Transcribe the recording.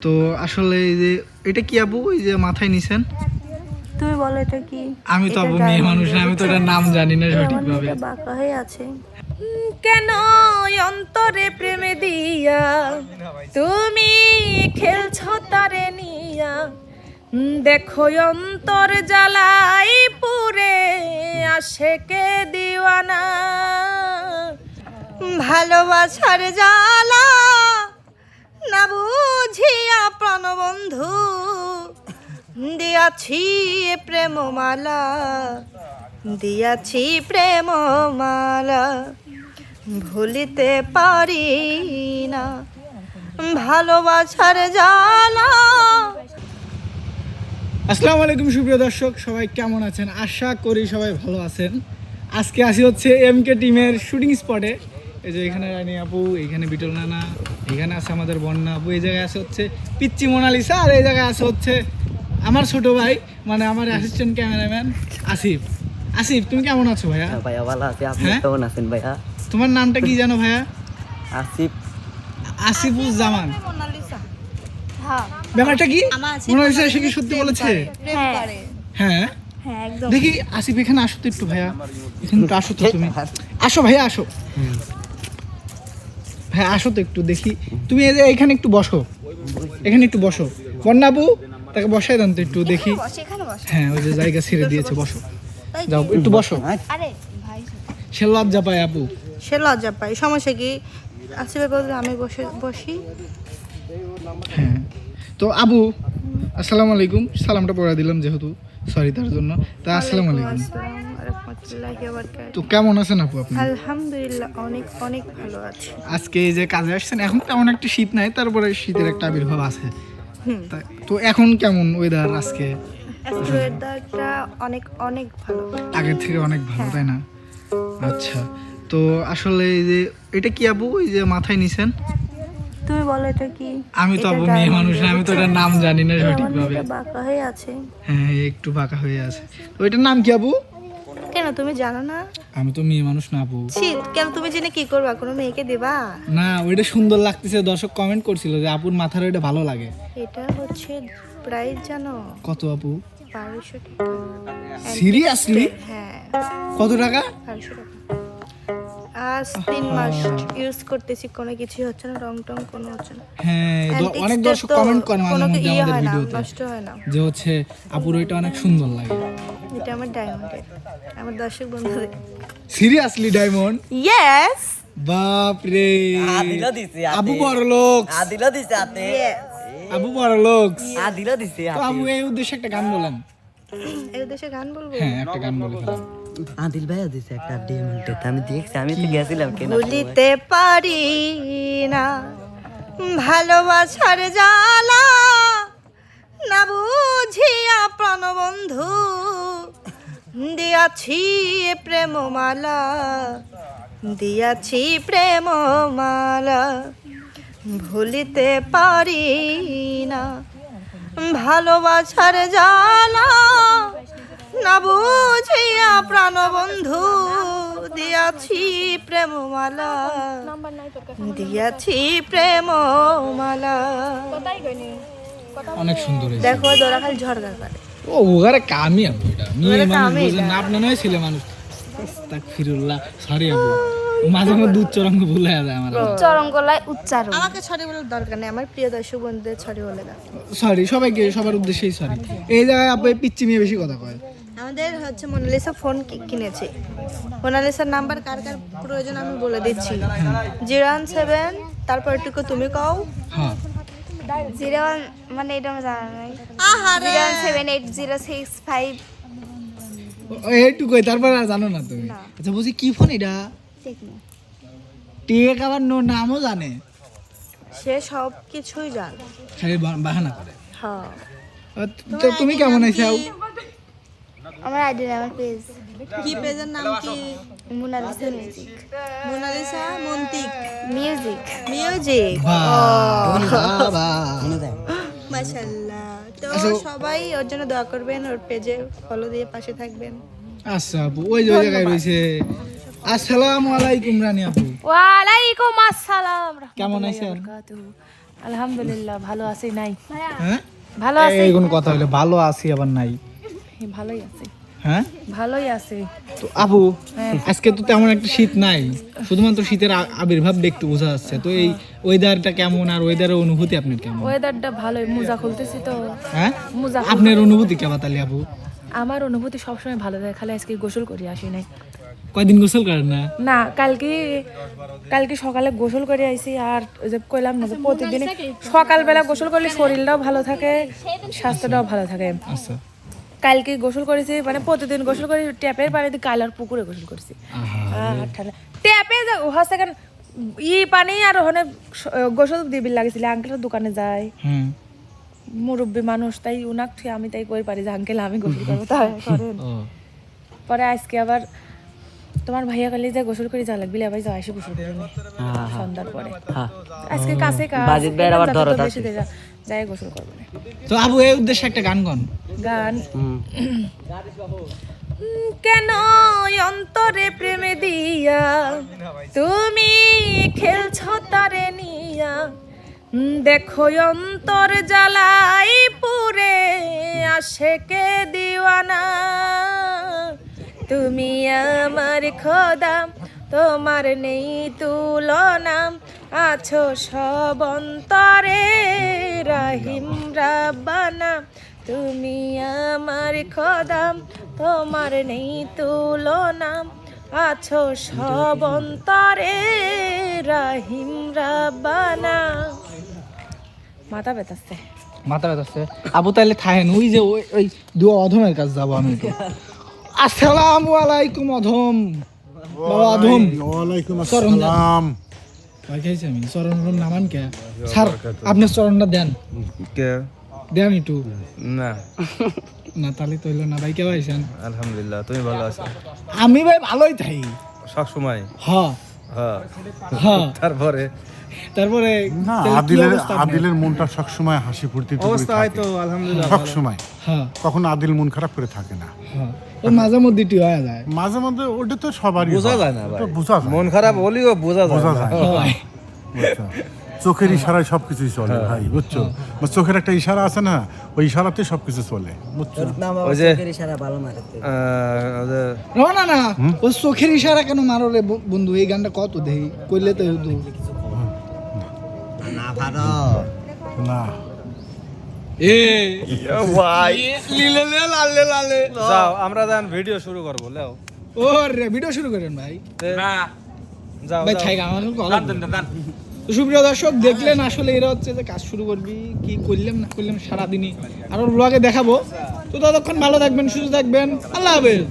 তো আসলে এই যে এটা কি আপু এই যে মাথায় নিছেন? তুমি বলো এটা কি? আমি তো আপু মেয়ে মানুষ না, আমি তো এটার নাম জানি না সঠিকভাবে। এটা বাঁকা হয়ে আছে কেন অন্তরে প্রেমে দিয়া তুমি খেলছো তারে নিয়া দেখো অন্তর জ্বালাই পুরে আশেকে দিওয়ানা ভালোবাসার জ্বালা না বুঝিয়া প্রাণবন্ধু দিয়াছি প্রেমমালা দিয়াছি প্রেমমালা ভুলিতে পারি না ভালোবাসার জ্বালা। আসসালামু আলাইকুম সুপ্রিয় দর্শক, সবাই কেমন আছেন? আশা করি সবাই ভালো আছেন। আজকে আসি হচ্ছে এমকে টিমের শুটিং স্পটে। এই যে এখানে রানী আপু, এখানে বিটল নানা, এখানে আছে আমাদের বন্যা আপু, এই জায়গায় আছে হচ্ছে পিচ্চি মোনালিসা, আর এই জায়গায় আছে হচ্ছে আমার ছোট ভাই, মানে আমার অ্যাসিস্ট্যান্ট ক্যামেরাম্যান আসিফ। আসিফ, তুমি কেমন আছো ভাইয়া? ভাইয়া ভালো আছি, আপনি হ্যাঁ? কেমন আছেন ভাইয়া? তোমার নামটা কি জানো ভাইয়া? আসিফ। আসিফুজ্জামান। মোনালিসা। হ্যাঁ ব্যাপারটা কি? আমার আসিফ মোনালিসা এসে কি সত্যি বলেছে? প্রেম করে। হ্যাঁ হ্যাঁ একদম। দেখি আসিফ এখানে আসো তো একটু ভাইয়া, এখানে তো আসো তো তুমি, আসো ভাইয়া আসো। হ্যাঁ আসো তো একটু দেখি, তুমি এই যে এখানে একটু বসো, এখানে একটু বসো। বন্যাবু তাকে বসাই দেন তো একটু দেখি। এখানে বস। হ্যাঁ ওই যে জায়গা ছেড়ে দিয়েছে, বসো, যাও একটু বসো। আরে ভাই সে লজ্জা পায় আপু। সে লজ্জা পায়, সমস্যা কি? আসিফে বলবে আমি বসি। হ্যাঁ তো আবু, আসসালামু আলাইকুম, সালামটা পড়া দিলাম যেহেতু, সরি তার জন্য। তা আসসালামু আলাইকুম। আসসালামু রাহমাতুল্লাহি ওয়া বারাকাতুহু। তো কেমন আছেন আপু আপনি? আলহামদুলিল্লাহ অনেক অনেক ভালো আছি। আজকে এই যে কাজে আসছেন, এখন তেমন একটা শীত নাই, তারপরে শীতের একটা আবির্ভাব আছে। তো এখন কেমন ওয়েদার আজকে? আজকে ওয়েদারটা অনেক অনেক ভালো। আগের থেকে অনেক ভালো, তাই না? আচ্ছা, তো আসলে এই যে এটা কি আপু এই যে মাথায় নিছেন? তুমি বলো এটা কি? আমি তো আপু মেয়ে মানুষ না, আমি তো এটার নাম জানি না সঠিকভাবে। এটা বাঁকা হয়ে আছে হ্যাঁ একটু বাঁকা হয়ে আছে। তো এটার নাম কি আপু? কেন তুমি জানো না? আমি তো মেয়ে মানুষ না আপু। ছি, কেন তুমি জেনে কি করবা? কোনো মেয়েকে দেবা? না ওইটা সুন্দর লাগতেছে, দর্শক কমেন্ট করছিল যে আপুর মাথার ওইটা ভালো লাগে। এটা হচ্ছে প্রাইস জানো? কত আপু? 1200 টাকা। সিরিয়াসলি? হ্যাঁ কত টাকা? 1200 টাকা। আজ 3 মাস ইউজ করতেছি, কোনো কিছু হচ্ছে না, রং টং কোনো হচ্ছে না। হ্যাঁ Antiques অনেক টা দর্শক তো কমেন্ট করে মাঝে কোনো মধ্যে ইয়ে আমাদের হয় না, ভিডিওতে নষ্ট হয় না। যে হচ্ছে আপুর ওইটা অনেক সুন্দর লাগে। এটা আমার ডায়মন্ডের, আমার দর্শক বন্ধুদের। Seriously diamond? ইয়েস বাপ রে, আদিলা দিছে হাতে। আবু বড় লোক, আদিলা দিছে হাতে। আবু বড় লোক। আদিলা দিছে তো হাতে। আবু এই উদ্দেশ্যে একটা গান বলেন। এই দেশে গান বলবো? হ্যাঁ একটা গান বলে ফেলেন। আদিল ভাইয়া দিছে একটা ডিমন্টে, আমি দেখছি, আমি তো গেছিলাম কেন। ভুলিতে পারি না ভালোবাসার জ্বালা না বুঝিয়া প্রাণবন্ধু দিয়াছি প্রেমমালা দিয়াছি প্রেমমালা ভুলিতে পারি না ভালোবাসার জ্বালা না বুঝিয়া প্রাণবন্ধু দিয়াছি প্রেমমালা দিয়াছি প্রেমমালা। অনেক সুন্দর হয়েছে। দেখো দোরা খালি ঝড়গা করে। ও ওগারে কামি আপু, এটা মেয়ে ওগারে মানুষ কামি বুঝেন এটা। না, আপনার নয় ছেলে মানুষ। আস্তাগফিরুল্লাহ, সরি আপু, মাঝে মধ্যে উচ্চারণ ভুলে যায় আমার। উচ্চারণ গলায় উচ্চারণ। আমাকে ছড়ি বলার দরকার নেই, আমার প্রিয় দর্শক বন্ধুদের ছড়ি বলে দাও। সরি সবাইকে, সবার উদ্দেশ্যেই সরি। এই জায়গায় আপু এই পিচ্চি মেয়ে বেশি কথা কয়। আমাদের হচ্ছে মোনালিসা ফোন কিনেছে। মোনালিসার নাম্বার কার কার প্রয়োজন আমি বলে দিচ্ছি। 017 তারপর টুকু তুমি কও। হ্যাঁ 01 মানে এটা আমি জানা নাই। আহারে 0780665 এইটুকুই, তারপর আর জানো না তুমি? আচ্ছা বলছি কি ফোন এটা? টেকনো। টেক আবার নামও জানে, সে সব কিছুই জানে। খালি বাহানা করে। হ্যাঁ তো তুমি কেমন আছো? আমার আইডি আমার পেজ কি পেজের নাম কি? মোনালিসা মিউজিক। মোনালিসা মন্তিক মিউজিক মিউজিক। বাবা মাশাআল্লাহ। তো আচ্ছা। সবাই ওর জন্য দোয়া করবেন, ওর পেজে ফলো দিয়ে পাশে থাকবেন। আচ্ছা আপু, ওই যে ওই জায়গায় রয়েছে। আসসালামু আলাইকুম রানী আপু, ওয়ালাইকুম আসসালাম। কেমন আছেন? আলহামদুলিল্লাহ ভালো আছি নাই হ্যাঁ ভালো আছি এই কোন কথা হলো ভালো আছি আবার নাই ভালোই আছি হ্যাঁ ভালোই আছি তো আপু হ্যাঁ। আজকে তো তেমন একটা শীত নাই শুধুমাত্র শীতের আবির্ভাব একটু বোঝা যাচ্ছে তো এই ওয়েদারটা কেমন আর ওয়েদারের অনুভূতি আপনার কেমন ওয়েদারটা ভালোই মোজা খুলতেছি তো হ্যাঁ মোজা আপনার অনুভূতি কেমন তাহলে আপু আমার অনুভূতি সবসময় ভালো থাকে, খালি আজকে গোসল করি আসি নাই। কয়দিন গোসল করেন না? না কালকে সকালে গোসল করে আইছি। আর ওই যে কইলাম না যে প্রতিদিন সকালবেলা গোসল করলে শরীরটাও ভালো থাকে, স্বাস্থ্যটাও ভালো থাকে। আচ্ছা কালকে গোসল করেছি, মানে প্রতিদিন গোসল করি ট্যাপের পানি দিয়ে, কাল আর পুকুরে গোসল করছি। ঠান্ডা ট্যাপে হচ্ছে কেন পানি আর ওখানে গোসল দিবি লাগেছিল। আঙ্কেলের দোকানে যায়, মুরব্বী মানুষ, তাই উনাক ঠিক আমি তাই কই পারি যে আঙ্কেল আমি গোসল করবো, তাই করেন। পরে আজকে আবার তোমার ভাইয়া কালি যে গোসল করে যা লাগবে আবার যা এসে গোসল করবে সন্ধ্যার পরে। আজকে কাছে যাই গোসল করবো না। তো আবু এই উদ্দেশ্যে একটা গান গান কেন অন্তরে প্রেমে দিয়া তুমি খেলছ তারে নিয়া, দেখো অন্তর জ্বালাই পুরে আশেকে দিওয়ানা। তুমি আমার খোদা, তোমার নেই তুলনা, আছো সব অন্তরে রাহিম রাব্বানা। তুমি আমার খোদা, তোমার নেই তুলনা, আছো সব অন্তরে রাহিম রাব্বানা। মাথা ব্যথাচ্ছে, মাথা ব্যথাচ্ছে। আবু তাহলে থাকেন ওই যে ওই দুয়া অধমের কাছে যাবো আমি। আসসালামু আলাইকুম অধম। বাবা অধম ওয়ালাইকুম আসসালাম। ভাই খাইছি আমি চরণ নামান কে স্যার, আপনার চরণটা দেন কে দেন একটু। না না তাহলে তো হইলো না। ভাই কে ভাইছেন? আলহামদুলিল্লাহ, তুমি ভালো আছো? আমি ভাই ভালোই থাকি সব সময়। হ্যাঁ হ্যাঁ হ্যাঁ। তারপরে না, আদিলের মনটা সবসময় হাসি ফুর্তিতে অবস্থা হয়তো আলহামদুলিল্লাহ সবসময়। হ্যাঁ কখনো আদিল মন খারাপ করে থাকে না। হ্যাঁ ওই মাঝে মধ্যে একটু হয়ে যায়। মাঝে মধ্যে ওটা তো সবারই বোঝা হয়। যায় না ভাই, ওটা বোঝা যায়। মন খারাপ হলেও বোঝা বোঝা যায় যায়। না। হয়। বুঝছো? চোখের ইশারায় সবকিছুই চলে ভাই, বুঝছো? বা চোখের একটা ইশারা আছে না, ওই ইশারাতে সবকিছু চলে, বুঝছো? ওই যে ইশারা ভালো মারে। ওই যে না না ওই চোখের ইশারা কেন মারো রে বন্ধু? এই গানটা কত দেই কইলে তো হতো না ভালো না। এ ভাই লিলে লালে লালে যাও আমরা যান ভিডিও শুরু করব। লেও ও রে ভিডিও শুরু করেন ভাই। না যাও ভাই ছাই আমার সুপ্রিয় দর্শক দেখলেন আসলে এরা হচ্ছে যে কাজ শুরু করবি কি করলাম না করলাম সারাদিনই আরো ব্লগে দেখাবো। তো ততক্ষণ ভালো থাকবেন, সুস্থ থাকবেন, আল্লাহ হাফেজ।